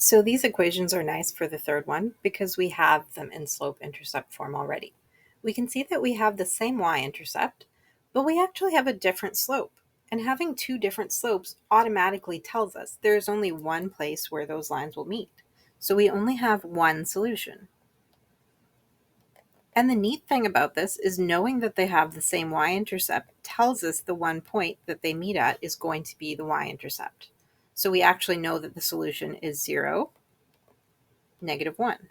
So these equations are nice for the third one because we have them in slope-intercept form already. We can see that we have the same y-intercept, but we actually have a different slope. And having two different slopes automatically tells us there's only one place where those lines will meet. So we only have one solution. And the neat thing about this is knowing that they have the same y-intercept tells us the one point that they meet at is going to be the y-intercept. So we actually know that the solution is 0, -1.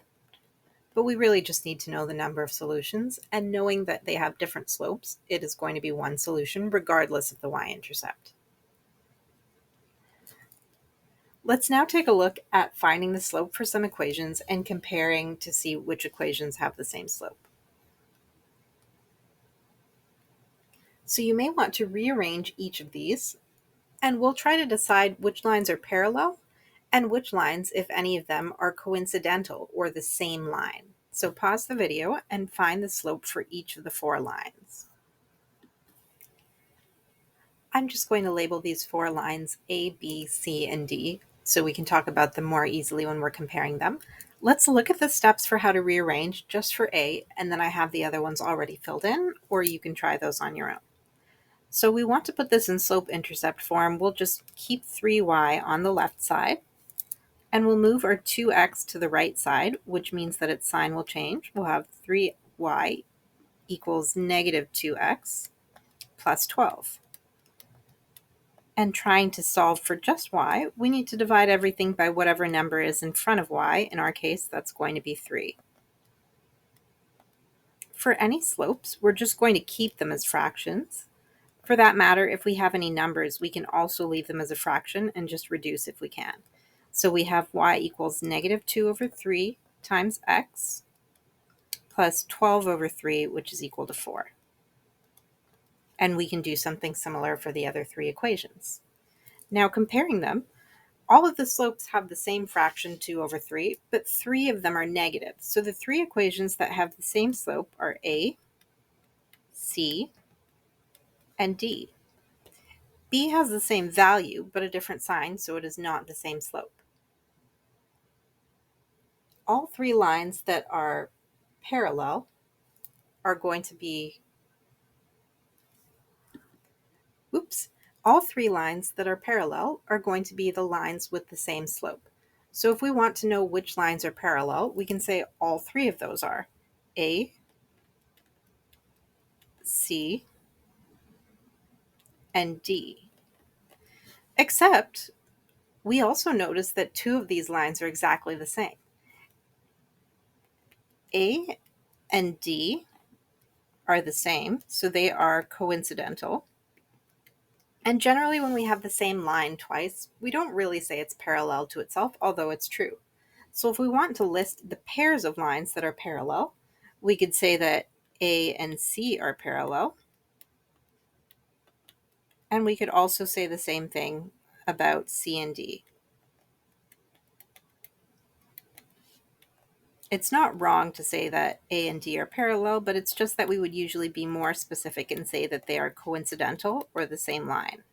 But we really just need to know the number of solutions, and knowing that they have different slopes, it is going to be one solution regardless of the y-intercept. Let's now take a look at finding the slope for some equations and comparing to see which equations have the same slope. So you may want to rearrange each of these, and we'll try to decide which lines are parallel and which lines, if any of them, are coincidental or the same line. So pause the video and find the slope for each of the four lines. I'm just going to label these four lines A, B, C, and D so we can talk about them more easily when we're comparing them. Let's look at the steps for how to rearrange just for A, and then I have the other ones already filled in, or you can try those on your own. So we want to put this in slope-intercept form. We'll just keep 3y on the left side, and we'll move our 2x to the right side, which means that its sign will change. We'll have 3y equals -2x plus 12. And trying to solve for just y, we need to divide everything by whatever number is in front of y. In our case, that's going to be 3. For any slopes, we're just going to keep them as fractions. For that matter, if we have any numbers, we can also leave them as a fraction and just reduce if we can. So we have y equals -2/3 times x plus 12/3, which is equal to 4. And we can do something similar for the other three equations. Now comparing them, all of the slopes have the same fraction 2/3, but 3 of them are negative. So the three equations that have the same slope are A, C, and D. B has the same value, but a different sign, so it is not the same slope. All three lines that are parallel are going to be, all three lines that are parallel are going to be the lines with the same slope. So if we want to know which lines are parallel, we can say all three of those are A, C, and D. Except we also notice that two of these lines are exactly the same. A and D are the same, so they are coincidental. And generally when we have the same line twice, we don't really say it's parallel to itself, although it's true. So if we want to list the pairs of lines that are parallel, we could say that A and C are parallel. And we could also say the same thing about C and D. It's not wrong to say that A and D are parallel, but it's just that we would usually be more specific and say that they are coincidental or the same line.